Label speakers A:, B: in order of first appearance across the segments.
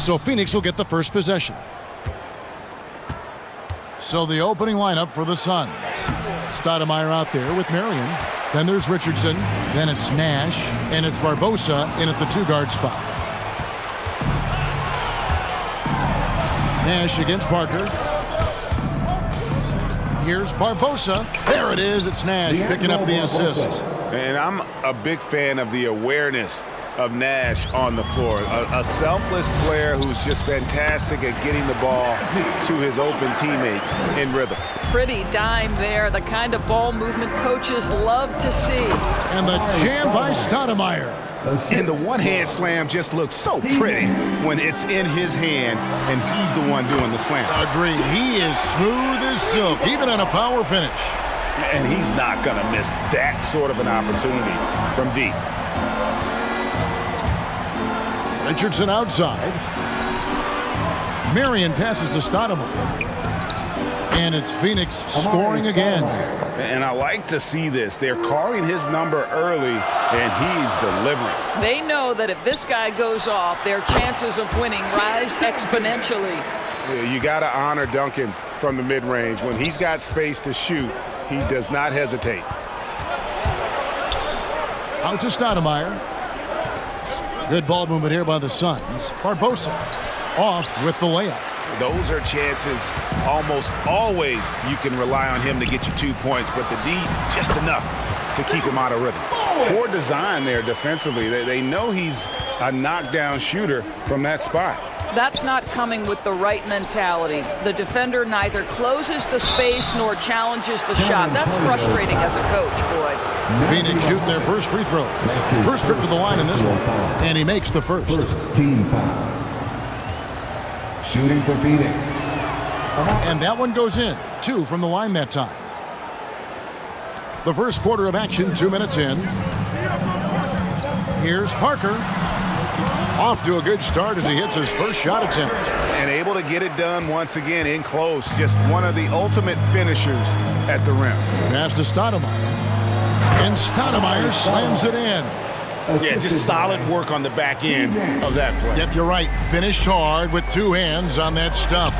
A: So Phoenix will get the first possession. So the opening lineup for the Suns. Stoudemire out there with Marion. Then there's Richardson. Then it's Nash. And it's Barbosa in at the 2-guard spot. Nash against Parker. Here's Barbosa. There it is. It's Nash picking up the assist.
B: And I'm a big fan of the awareness of Nash on the floor. A selfless player who's just fantastic at getting the ball to his open teammates in rhythm.
C: Pretty dime there, the kind of ball movement coaches love to see.
A: And the jam by Stoudemire.
B: And the one-hand slam just looks so pretty when it's in his hand and he's the one doing the slam.
A: Agreed. He is smooth as silk, even on a power finish.
B: And he's not going to miss that sort of an opportunity from deep.
A: Richardson outside. Marion passes to Stoudemire. And it's Phoenix scoring again.
B: And I like to see this. They're calling his number early, and he's delivering.
C: They know that if this guy goes off, their chances of winning rise exponentially.
B: You got to honor Duncan from the mid-range. When he's got space to shoot, he does not hesitate.
A: Out to Stoudemire. Good ball movement here by the Suns. Barbosa off with the layup.
B: Those are chances almost always you can rely on him to get you 2 points, but the D just enough to keep him out of rhythm. Poor design there defensively. They know he's a knockdown shooter from that spot.
C: That's not coming with the right mentality. The defender neither closes the space nor challenges the shot. That's frustrating as a coach, boy.
A: Phoenix shooting their first free throws. First trip to the line in this one, and he makes the first.
D: First team foul. Shooting for Phoenix.
A: And that one goes in. 2 from the line that time. The first quarter of action, 2 minutes in. Here's Parker. Off to a good start as he hits his first shot attempt.
B: And able to get it done once again in close. Just one of the ultimate finishers at the rim.
A: Pass to Stoudemire. And Stoudemire slams it in.
B: Yeah, just solid work on the back end of that play.
A: Yep, you're right. Finished hard with 2 hands on that stuff.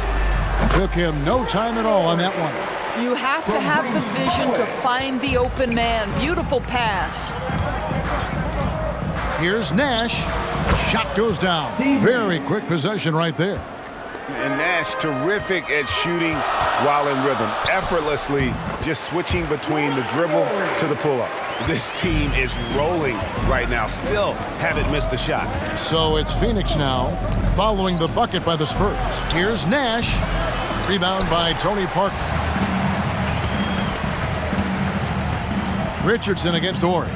A: Took him no time at all on that one.
C: You have to have the vision to find the open man. Beautiful pass.
A: Here's Nash. Shot goes down. Very quick possession right there.
B: And Nash terrific at shooting while in rhythm. Effortlessly just switching between the dribble to the pull-up. This team is rolling right now. Still haven't missed a shot.
A: So it's Phoenix now, following the bucket by the Spurs. Here's Nash. Rebound by Tony Parker. Richardson against Ori.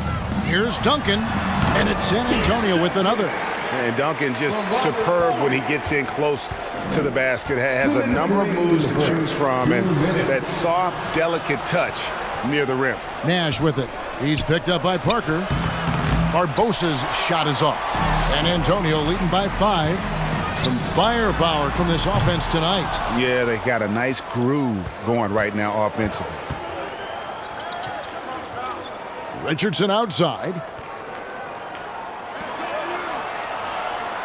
A: Here's Duncan. And it's San Antonio with another.
B: And Duncan just superb when he gets in close to the basket. Has a number of moves to choose from. And that soft, delicate touch near the rim.
A: Nash with it. He's picked up by Parker. Barbosa's shot is off. San Antonio leading by 5. Some firepower from this offense tonight.
B: Yeah, they got a nice groove going right now offensively.
A: Richardson outside.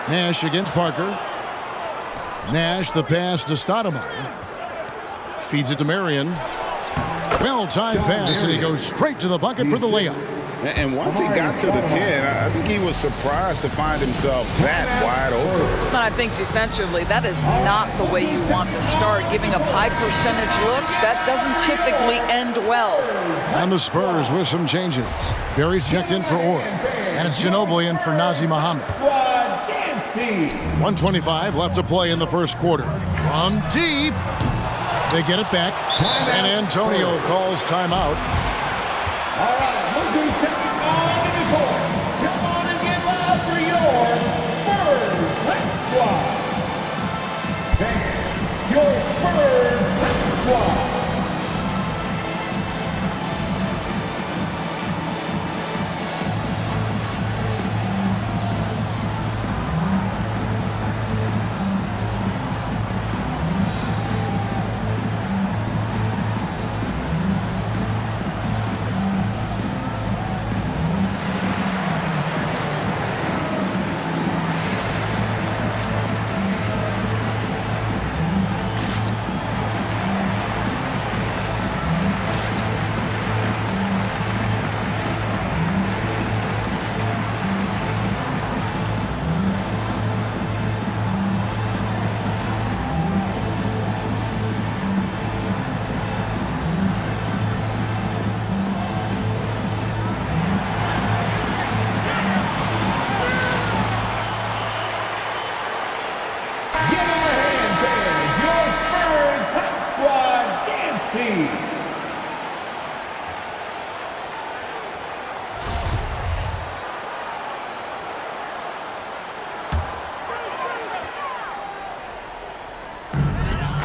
A: Nash against Parker. Nash the pass to Stoudemire. Feeds it to Marion. Well-timed pass, and he goes straight to the bucket for the layup.
B: And once he got to the 10, I think he was surprised to find himself that wide open.
C: But I think defensively, that is not the way you want to start. Giving up high percentage looks, that doesn't typically end well.
A: And the Spurs with some changes. Barry's checked in for Orr. And it's Ginobili in for Nazi Muhammad. 1:25 left to play in the first quarter. On deep. They get it back. San Antonio calls timeout.
D: All right, look who's coming on in the court. Come on and get loud for your Spurs Practice Squad. Fans, your Spurs Practice Squad.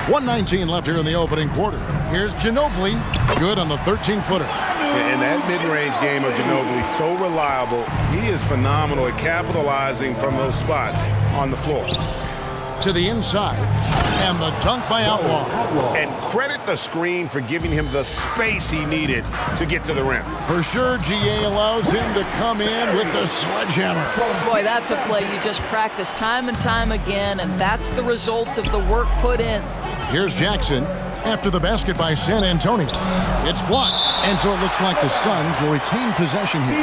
A: 1:19 left here in the opening quarter. Here's Ginobili. Good on the 13-footer.
B: And that mid-range game of Ginobili, so reliable. He is phenomenal at capitalizing from those spots on the floor.
A: To the inside. And the dunk by Outlaw.
B: And credit the screen for giving him the space he needed to get to the rim.
A: For sure, GA allows him to come in with the sledgehammer.
C: Boy, that's a play you just practice time and time again, and that's the result of the work put in.
A: Here's Jackson after the basket by San Antonio. It's blocked, and so it looks like the Suns will retain possession here.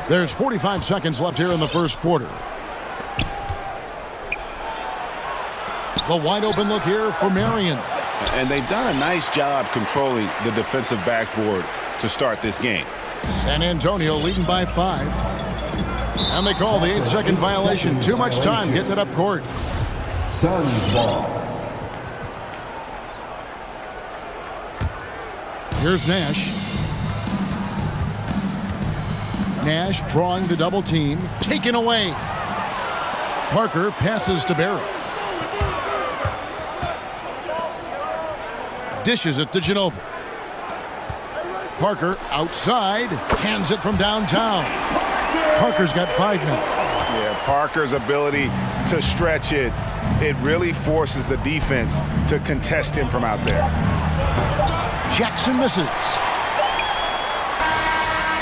A: There's 45 seconds left here in the first quarter. The wide open look here for Marion.
B: And they've done a nice job controlling the defensive backboard to start this game.
A: San Antonio leading by 5. And they call the 8-second violation. Too much time getting it up court.
D: Suns ball.
A: Here's Nash. Nash drawing the double team. Taken away. Parker passes to Barrett. Dishes it to Ginobili. Parker outside. Cans it from downtown. Parker's got 5 now.
B: Yeah, Parker's ability to stretch it, it really forces the defense to contest him from out there.
A: Jackson misses.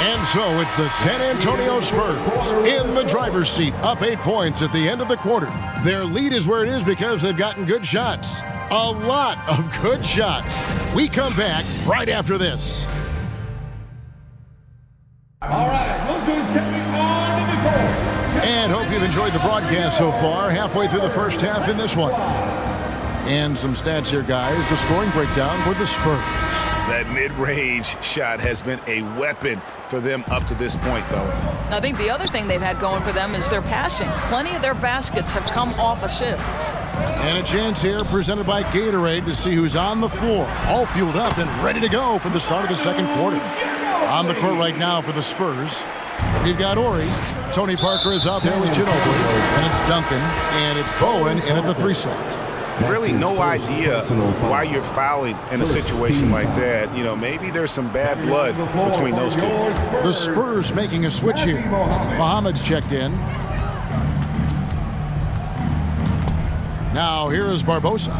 A: And so it's the San Antonio Spurs in the driver's seat, up 8 points at the end of the quarter. Their lead is where it is because they've gotten good shots. A lot of good shots. We come back right after this.
D: All right, look who's coming on to the court.
A: And hope you've enjoyed the broadcast so far. Halfway through the first half in this one. And some stats here, guys. The scoring breakdown for the Spurs.
B: That mid-range shot has been a weapon for them up to this point, fellas.
C: I think the other thing they've had going for them is their passing. Plenty of their baskets have come off assists.
A: And a chance here presented by Gatorade to see who's on the floor. All fueled up and ready to go for the start of the second quarter. On the court right now for the Spurs, we've got Ori. Tony Parker is out there with Ginobili. And it's Duncan. And it's Bowen in at the 3 slot.
B: Really no idea why you're fouling in a situation like that. You know, maybe there's some bad blood between those two.
A: The Spurs making a switch here. Muhammad's checked in. Now here is Barbosa.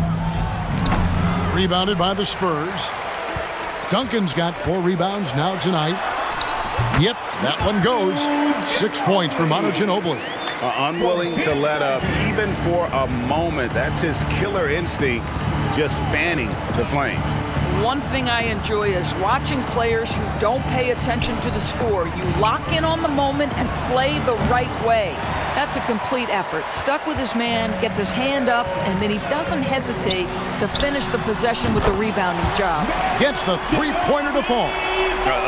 A: Rebounded by the Spurs. Duncan's got 4 rebounds now tonight. Yep, that one goes. 6 points for Manu Ginobili.
B: Unwilling to let up even for a moment. That's his killer instinct, just fanning the flames.
C: One thing I enjoy is watching players who don't pay attention to the score. You lock in on the moment and play the right way. That's a complete effort. Stuck with his man, gets his hand up, and then he doesn't hesitate to finish the possession with the rebounding job.
A: Gets the 3-pointer to fall.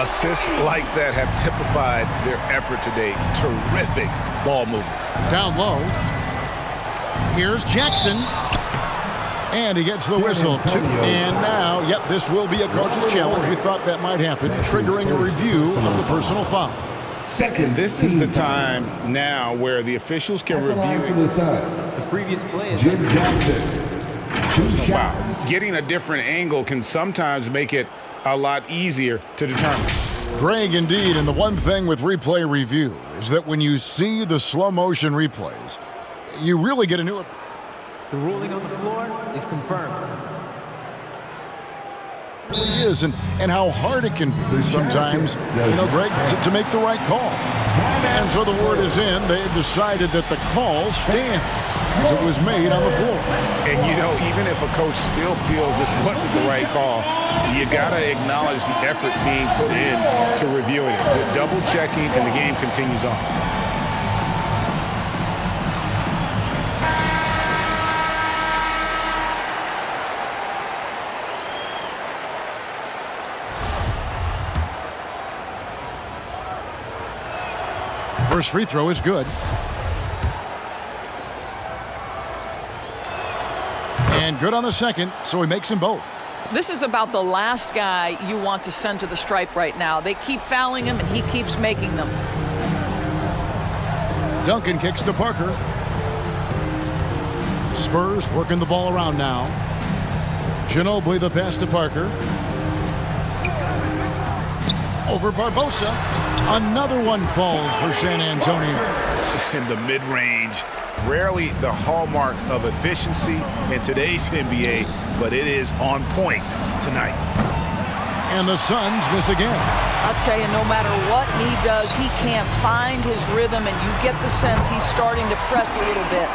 B: Assists like that have typified their effort today. Terrific ball movement.
A: Down low. Here's Jackson. And he gets the whistle. And now, yep, this will be a coach's challenge. We thought that might happen, triggering a review of the personal foul.
D: Second,
B: this is the time now where the officials can review
D: the previous play. Jim Jackson. 2 shots.
B: Getting a different angle can sometimes make it a lot easier to determine.
A: Greg, indeed, and the one thing with replay review is that when you see the slow motion replays, you really get a new.
E: The ruling on the floor is confirmed.
A: It really is, and how hard it can be sometimes, Greg, to make the right call. And so the word is in. They've decided that the call stands as it was made on the floor.
B: And, even if a coach still feels this wasn't the right call, you got to acknowledge the effort being put in to reviewing it. The double checking, and the game continues on.
A: First free throw is good. And good on the second, so he makes them both.
C: This is about the last guy you want to send to the stripe right now. They keep fouling him, and he keeps making them.
A: Duncan kicks to Parker. Spurs working the ball around now. Ginobili the pass to Parker. Over Barbosa. Another one falls for San Antonio.
B: In the mid-range, rarely the hallmark of efficiency in today's NBA, but it is on point tonight.
A: And the Suns miss again.
C: I'll tell you, no matter what he does, he can't find his rhythm, and you get the sense he's starting to press a little bit.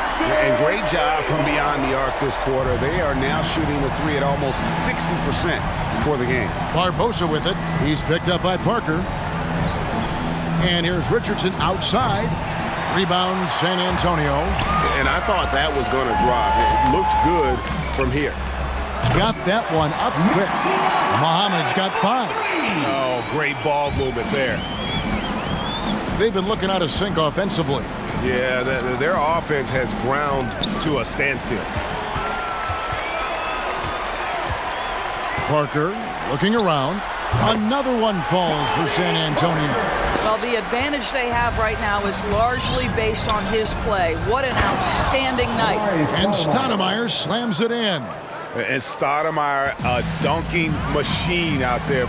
B: And great job from beyond the arc this quarter. They are now shooting the three at almost 60% for the game.
A: Barbosa with it. He's picked up by Parker. And here's Richardson outside. Rebound, San Antonio.
B: And I thought that was going to drop. It looked good from here.
A: Got that one up quick. Muhammad's got 5.
B: Oh, great ball movement there.
A: They've been looking out of sync offensively.
B: Yeah, their offense has ground to a standstill.
A: Parker looking around. Another one falls for San Antonio.
C: Well, the advantage they have right now is largely based on his play. What an outstanding night.
A: And Stoudemire slams it in.
B: And Stoudemire, a dunking machine out there.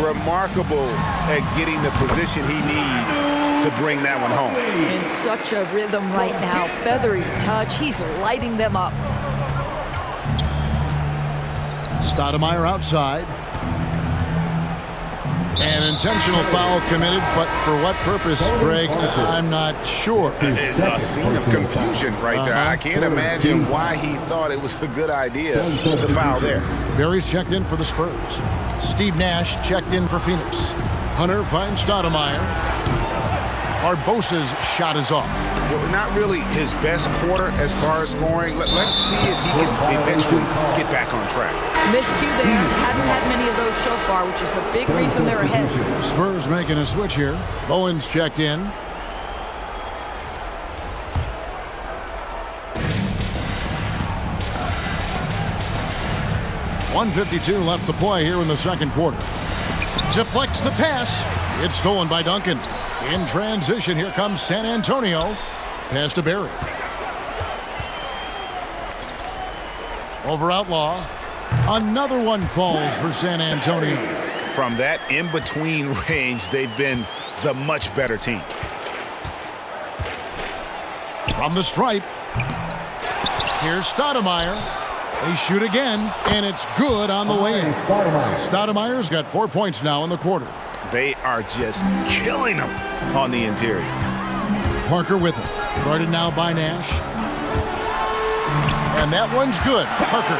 B: Remarkable at getting the position he needs to bring that one home.
C: In such a rhythm right now. Feathery touch. He's lighting them up.
A: Stoudemire outside. An intentional foul committed, but for what purpose, Greg, I'm not sure.
B: A scene of confusion right there. I can't imagine why he thought it was a good idea to foul there.
A: Barry's checked in for the Spurs. Steve Nash checked in for Phoenix. Hunter finds Stoudemire. Barbosa's shot is off.
B: Well, not really his best quarter as far as scoring. Let's see if he can eventually get back on track.
C: Miscue there. Hadn't had many of those so far, which is a big reason they're ahead.
A: Spurs making a switch here. Bowen's checked in. .152 left to play here in the second quarter. Deflects the pass. It's stolen by Duncan. In transition, here comes San Antonio. Pass to Barry. Over Outlaw. Another one falls for San Antonio.
B: From that in-between range, they've been the much better team.
A: From the stripe. Here's Stoudemire. They shoot again, and it's good on the way in. Stoudemire's got 4 points now in the quarter.
B: They are just killing them on the interior.
A: Parker with it. Guarded now by Nash. And that one's good. Parker.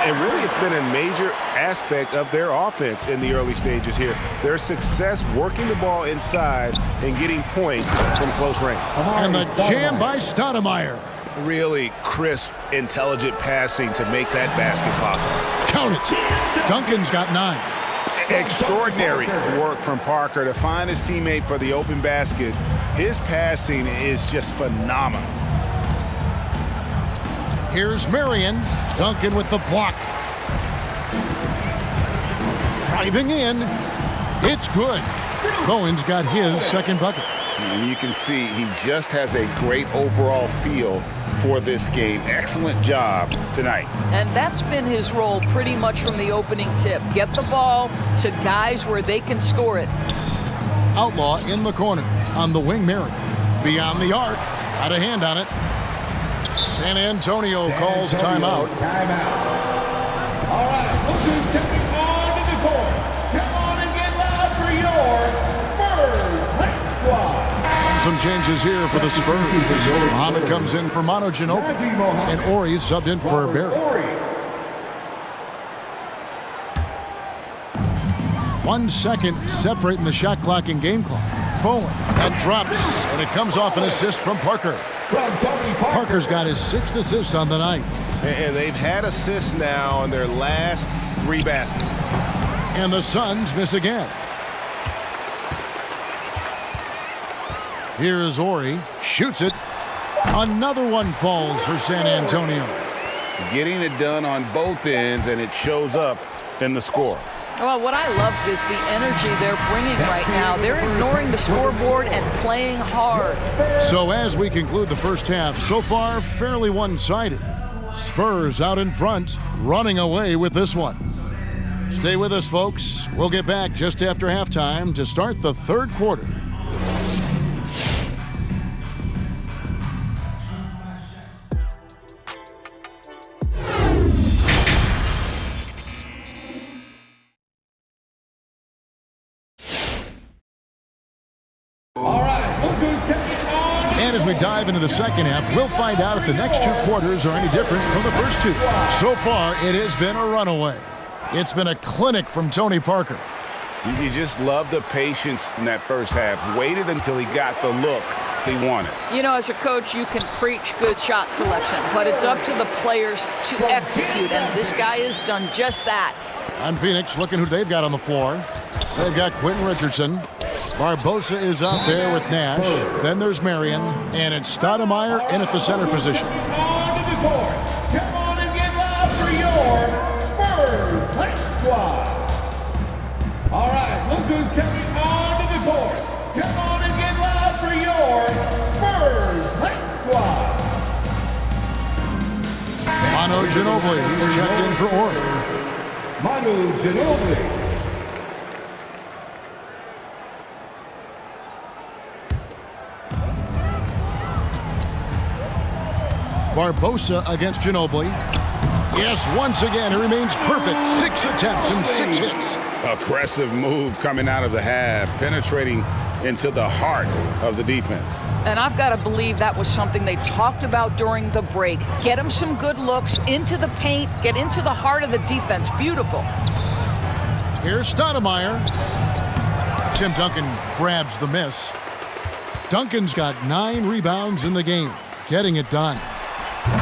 B: And really, it's been a major aspect of their offense in the early stages here. Their success working the ball inside and getting points from close range.
A: And the jam by Stoudemire.
B: Really crisp, intelligent passing to make that basket possible.
A: Count it. Duncan's got 9.
B: Extraordinary work from Parker to find his teammate for the open basket. His passing is just phenomenal.
A: Here's Marion. Duncan with the block. Driving in. It's good. Bowen's got his second bucket.
B: And you can see he just has a great overall feel for this game. Excellent job tonight.
C: And that's been his role pretty much from the opening tip. Get the ball to guys where they can score it.
A: Outlaw in the corner. On the wing, Marion. Beyond the arc. Got a hand on it. San Antonio calls timeout.
D: All right, look who's stepping onto the court. Come on and get loud for your Spurs High Squad.
A: Some changes here for the Spurs. Muhammad comes in for Manu Ginobili. And Ori subbed in for Barry. 1 second separating the shot clock and game clock. Bowen. That drops, and it comes off an assist from Parker. Parker's got his 6th assist on the night.
B: And they've had assists now on their last 3 baskets.
A: And the Suns miss again. Here's Ori. Shoots it. Another one falls for San Antonio.
B: Getting it done on both ends, and it shows up in the score.
C: Well, what I love is the energy they're bringing right now. They're ignoring the scoreboard and playing hard.
A: So as we conclude the first half, so far fairly one-sided. Spurs out in front, running away with this one. Stay with us, folks. We'll get back just after halftime to start the third quarter. And as we dive into the second half, we'll find out if the next two quarters are any different from the first two. So far, it has been a runaway. It's been a clinic from Tony Parker.
B: You just love the patience in that first half. Waited until he got the look he wanted.
C: You know, as a coach, you can preach good shot selection, but it's up to the players to execute, and this guy has done just that.
A: On Phoenix, looking who they've got on the floor. They've got Quentin Richardson. Barbosa is out there with Nash. Then there's Marion, and it's Stoudemire in at the center position.
D: On to the court. Come on and get loud for your Spurs Hype Squad. All right, look who's coming on to the court. Come on and get loud for your Spurs Hype Squad.
A: Manu Ginobili, he's checked in for Ori.
D: Manu Ginobili.
A: Barbosa against Ginobili. Yes, once again, he remains perfect. 6 attempts and 6 hits.
B: Aggressive move coming out of the half, penetrating into the heart of the defense.
C: And I've got to believe that was something they talked about during the break. Get him some good looks into the paint, get into the heart of the defense. Beautiful.
A: Here's Stoudemire. Tim Duncan grabs the miss. Duncan's got 9 rebounds in the game, getting it done.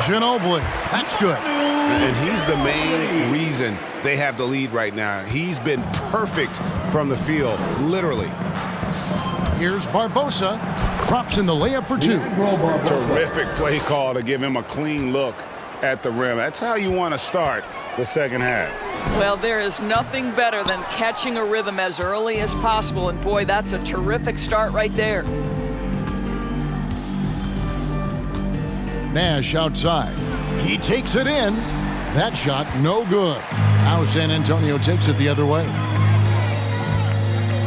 A: Ginobili, that's good.
B: And he's the main reason they have the lead right now. He's been perfect from the field, literally.
A: Here's Barbosa. Drops in the layup for 2.
B: Terrific play call to give him a clean look at the rim. That's how you want to start the second half.
C: Well, there is nothing better than catching a rhythm as early as possible. And boy, that's a terrific start right there.
A: Nash outside. He takes it in. That shot no good. Now San Antonio takes it the other way.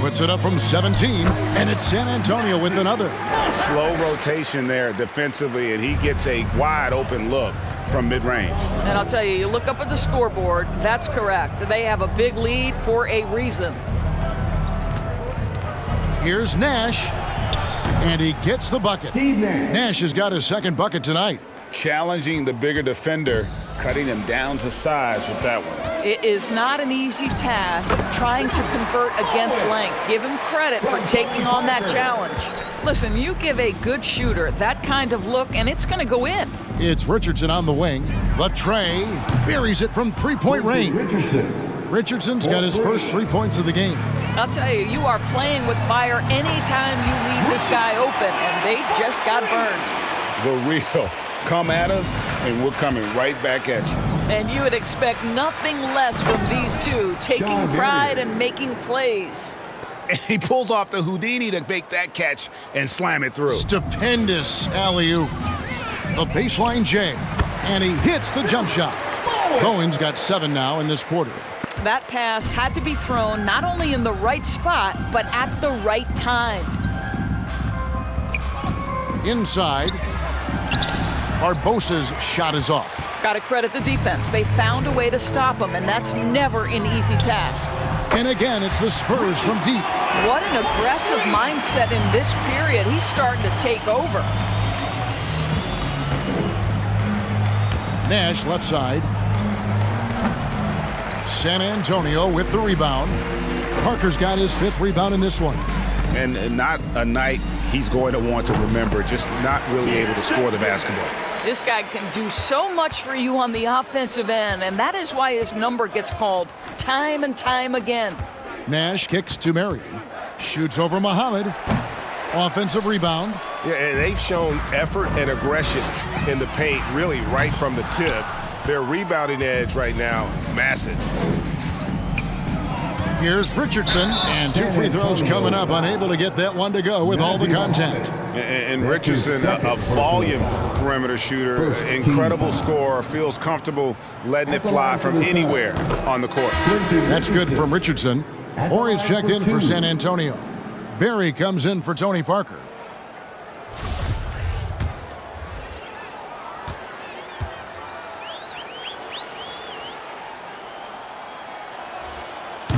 A: Puts it up from 17, and it's San Antonio with another.
B: Slow rotation there defensively, and he gets a wide open look from mid-range.
C: And I'll tell you, you look up at the scoreboard, that's correct. They have a big lead for a reason.
A: Here's Nash. And he gets the bucket. Nash has got his second bucket tonight.
B: Challenging the bigger defender, cutting him down to size with that one.
C: It is not an easy task trying to convert against length. Give him credit for taking on that challenge. Listen, you give a good shooter that kind of look, and it's going to go in.
A: It's Richardson on the wing. The tray buries it from three-point range. Richardson's got his first 3 points of the game.
C: I'll tell you, you are playing with fire anytime you leave this guy open, and they just got burned.
B: The real come at us, and we're coming right back at you.
C: And you would expect nothing less from these two, taking pride and making plays.
B: And he pulls off the Houdini to make that catch and slam it through.
A: Stupendous alley-oop. The baseline J, and he hits the jump shot. Bowen's got 7 now in this quarter.
C: That pass had to be thrown not only in the right spot, but at the right time.
A: Inside, Barbosa's shot is off.
C: Got to credit the defense. They found a way to stop him, and that's never an easy task.
A: And again, it's the Spurs from deep.
C: What an aggressive mindset in this period. He's starting to take over.
A: Nash left side. San Antonio with the rebound. Parker's got his 5th rebound in this one.
B: And not a night he's going to want to remember, just not really able to score the basketball.
C: This guy can do so much for you on the offensive end, and that is why his number gets called time and time again.
A: Nash kicks to Marion. Shoots over Muhammad. Offensive rebound.
B: Yeah, they've shown effort and aggression in the paint, really right from the tip. Their rebounding edge right now, massive.
A: Here's Richardson, and 2 free throws coming up, unable to get that one to go with all the contact.
B: And Richardson, a volume perimeter shooter, incredible scorer, feels comfortable letting it fly from anywhere on the court.
A: That's good from Richardson. Horry's checked in for San Antonio. Barry comes in for Tony Parker.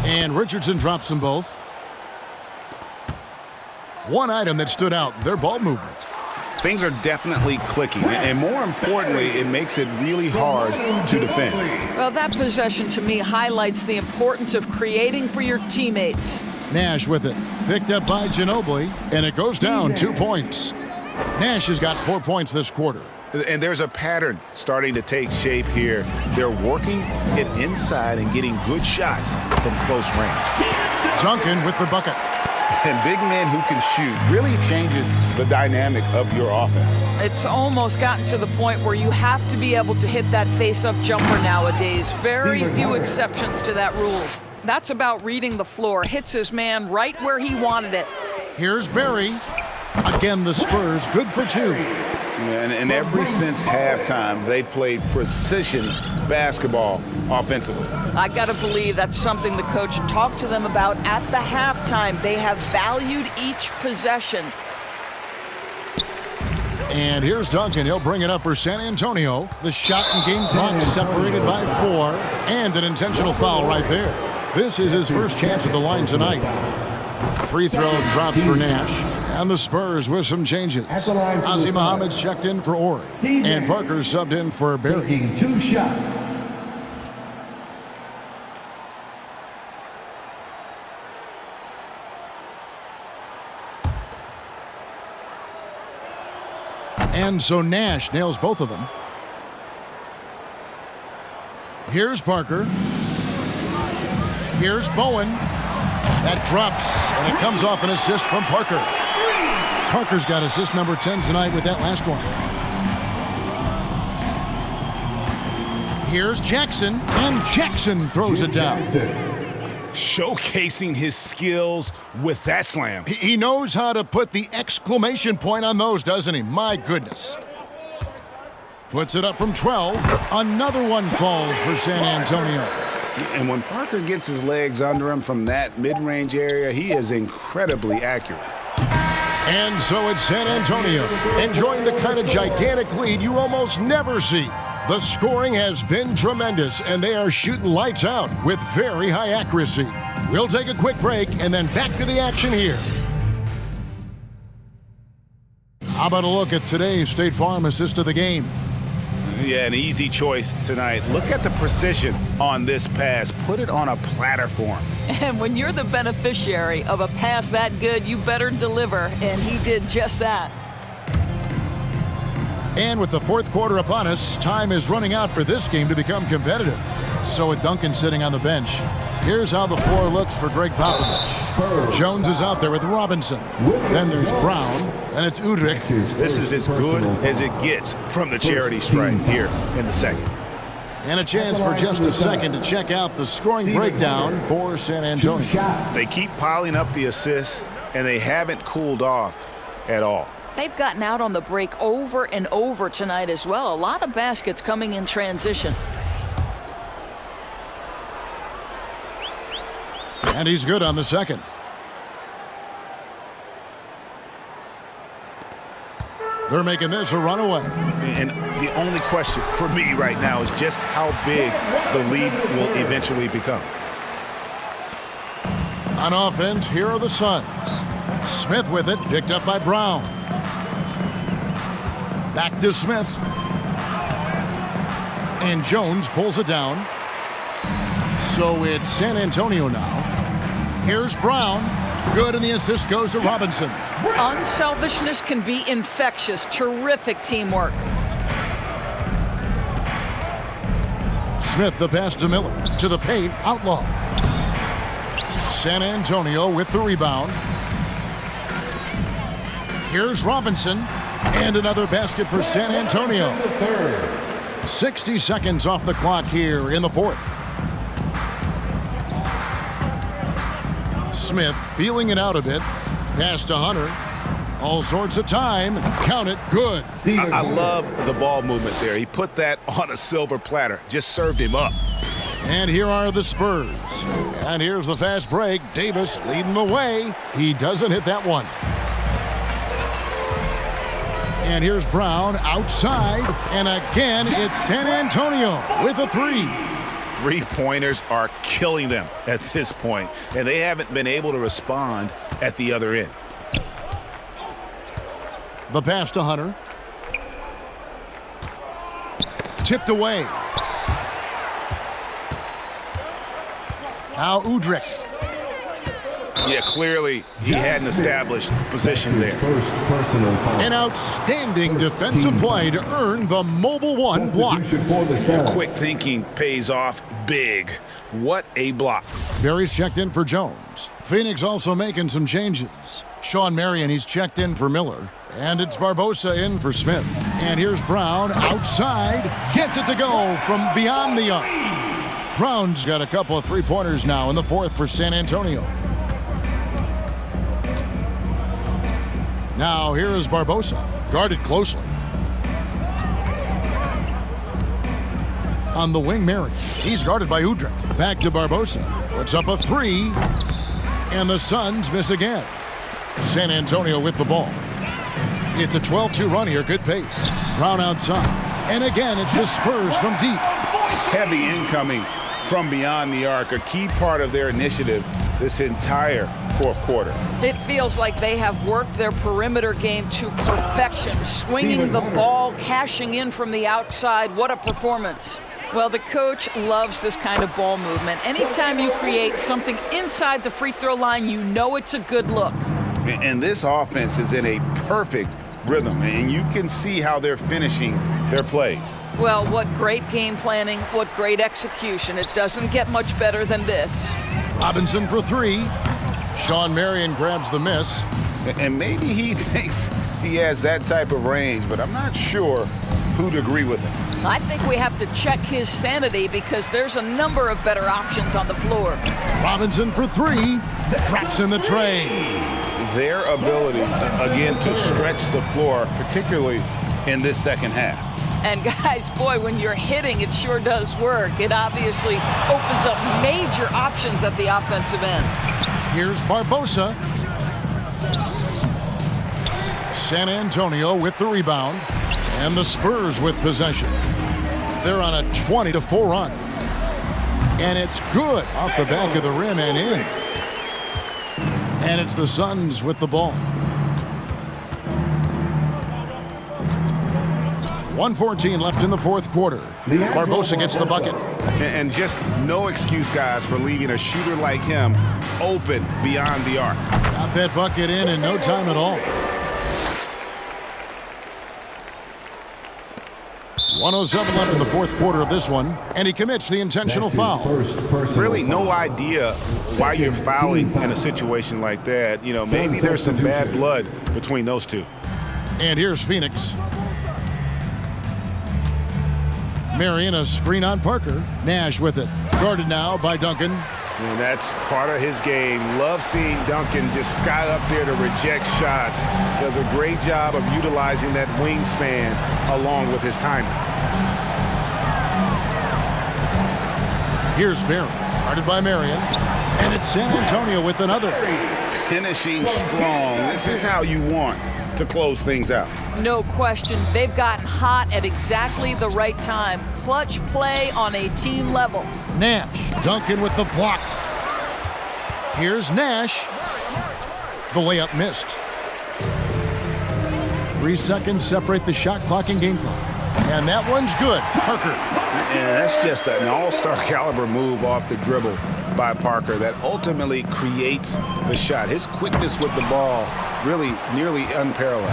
A: And Richardson drops them both. One item that stood out, their ball movement.
B: Things are definitely clicking, and more importantly, it makes it really hard to defend.
C: Well, that possession to me highlights the importance of creating for your teammates.
A: Nash with it. Picked up by Ginobili, and it goes down 2 points. Nash has got 4 points this quarter.
B: And there's a pattern starting to take shape here. They're working it inside and getting good shots from close range.
A: Duncan with the bucket.
B: And big men who can shoot really changes the dynamic of your offense.
C: It's almost gotten to the point where you have to be able to hit that face-up jumper nowadays. Very few exceptions to that rule. That's about reading the floor. Hits his man right where he wanted it.
A: Here's Barry. Again, the Spurs good for 2.
B: And ever since halftime, they've played precision basketball offensively.
C: I got to believe that's something the coach talked to them about at the halftime. They have valued each possession.
A: And here's Duncan. He'll bring it up for San Antonio. The shot and game clock separated by 4. And an intentional foul right there. This is his first chance at the line tonight. Free throw drops for Nash. And the Spurs with some changes. Ozzie Muhammad's checked in for Horry. And Parker subbed in for Barry.
D: Taking 2 shots.
A: And so Nash nails both of them. Here's Parker. Here's Bowen. That drops, and it comes off an assist from Parker. Parker's got assist number 10 tonight with that last one. Here's Jackson, and Jackson throws it down.
B: Showcasing his skills with that slam.
A: He knows how to put the exclamation point on those, doesn't he? My goodness. Puts it up from 12. Another one falls for San Antonio.
B: And when Parker gets his legs under him from that mid-range area, he is incredibly accurate.
A: And so it's San Antonio, enjoying the kind of gigantic lead you almost never see. The scoring has been tremendous, and they are shooting lights out with very high accuracy. We'll take a quick break and then back to the action here. How about a look at today's State Farm assist of the game?
B: Yeah, an easy choice tonight. Look at the precision on this pass. Put it on a platter for him.
C: And when you're the beneficiary of a pass that good, you better deliver, and he did just that.
A: And with the fourth quarter upon us, time is running out for this game to become competitive. So with Duncan sitting on the bench, here's how the floor looks for Greg Popovich. Jones is out there with Robinson. Then there's Brown, and it's Udrich.
B: This is as good as it gets from the charity stripe here in the second.
A: And a chance for just a second to check out the scoring breakdown for San Antonio.
B: They keep piling up the assists, and they haven't cooled off at all.
C: They've gotten out on the break over and over tonight as well. A lot of baskets coming in transition.
A: And he's good on the second. They're making this a runaway.
B: And the only question for me right now is just how big the lead will eventually become.
A: On offense, here are the Suns. Smith with it, picked up by Brown. Back to Smith. And Jones pulls it down. So it's San Antonio now. Here's Brown. Good, and the assist goes to Robinson.
C: Unselfishness can be infectious. Terrific teamwork.
A: Smith the pass to Miller. To the paint, Outlaw. San Antonio with the rebound. Here's Robinson. And another basket for San Antonio. 60 seconds off the clock here in the fourth. Smith feeling it out a bit. Pass to Hunter. All sorts of time. Count it. Good.
B: I love the ball movement there. He put that on a silver platter. Just served him up.
A: And here are the Spurs. And here's the fast break. Davis leading the way. He doesn't hit that one. And here's Brown outside. And again, it's San Antonio with a three.
B: Three-pointers are killing them at this point, and they haven't been able to respond at the other end.
A: The pass to Hunter. Tipped away. Now Udrih.
B: Yeah, clearly he hadn't established position there.
A: An outstanding defensive play to earn the mobile one block.
B: Quick thinking pays off big. What a block.
A: Barry's checked in for Jones. Phoenix also making some changes. Sean Marion, he's checked in for Miller. And it's Barbosa in for Smith. And here's Brown outside. Gets it to go from beyond the arc. Brown's got a couple of three-pointers now in the fourth for San Antonio. Now here is Barbosa, guarded closely. On the wing, Mary. He's guarded by Udrih. Back to Barbosa. Puts up a three. And the Suns miss again. San Antonio with the ball. It's a 12-2 run here. Good pace. Brown outside. And again, it's the Spurs from deep.
B: Heavy incoming from beyond the arc. A key part of their initiative this entire fourth quarter.
C: It feels like they have worked their perimeter game to perfection. Swinging the ball, cashing in from the outside. What a performance. Well, the coach loves this kind of ball movement. Anytime you create something inside the free throw line, you know it's a good look.
B: And this offense is in a perfect rhythm, and you can see how they're finishing their plays.
C: Well, what great game planning, what great execution. It doesn't get much better than this.
A: Robinson for three. Sean Marion grabs the miss.
B: And maybe he thinks he has that type of range, but I'm not sure who'd agree with him.
C: I think we have to check his sanity because there's a number of better options on the floor.
A: Robinson for three. Drops in the tray.
B: Their ability, again, to stretch the floor, particularly in this second half.
C: And guys, boy, when you're hitting, it sure does work. It obviously opens up major options at the offensive end.
A: Here's Barbosa. San Antonio with the rebound. And the Spurs with possession. They're on a 20-4 run. And it's good off the back of the rim and in. And it's the Suns with the ball. 1:14 left in the fourth quarter. Barbosa gets the bucket.
B: And just no excuse, guys, for leaving a shooter like him open beyond the arc.
A: Got that bucket in no time at all. 1:07 left in the fourth quarter of this one, and he commits the intentional foul.
B: Really no idea why you're fouling in a situation like that. You know, maybe there's some bad blood between those two.
A: And here's Phoenix. Marion, a screen on Parker. Nash with it. Guarded now by Duncan.
B: And that's part of his game. Love seeing Duncan just sky up there to reject shots. Does a great job of utilizing that wingspan along with his timing.
A: Here's Barry, guarded by Marion. And it's San Antonio with another.
B: Finishing strong. This is how you want to close things out.
C: No question. They've gotten hot at exactly the right time. Clutch play on a team level.
A: Nash, Duncan with the block. Here's Nash. The layup missed. 3 seconds separate the shot clock and game clock. And that one's good. Parker.
B: And that's just an all-star caliber move off the dribble by Parker that ultimately creates the shot. His quickness with the ball really nearly unparalleled.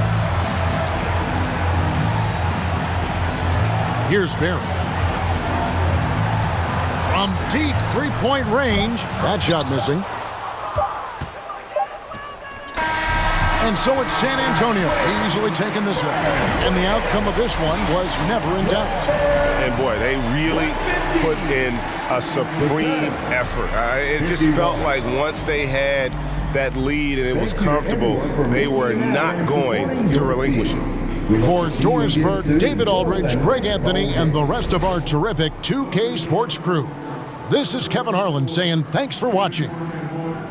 A: Here's Barry. From deep three-point range. That shot missing. And so it's San Antonio easily taking this one. And the outcome of this one was never in doubt.
B: And boy, they really put in a supreme effort. It just felt like once they had that lead and it was comfortable, they were not going to relinquish it.
A: For Doris Burke, David Aldridge, Greg Anthony, and the rest of our terrific 2K Sports crew, this is Kevin Harlan saying thanks for watching.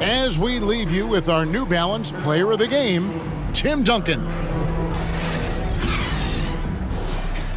A: As we leave you with our New Balance Player of the Game, Tim Duncan.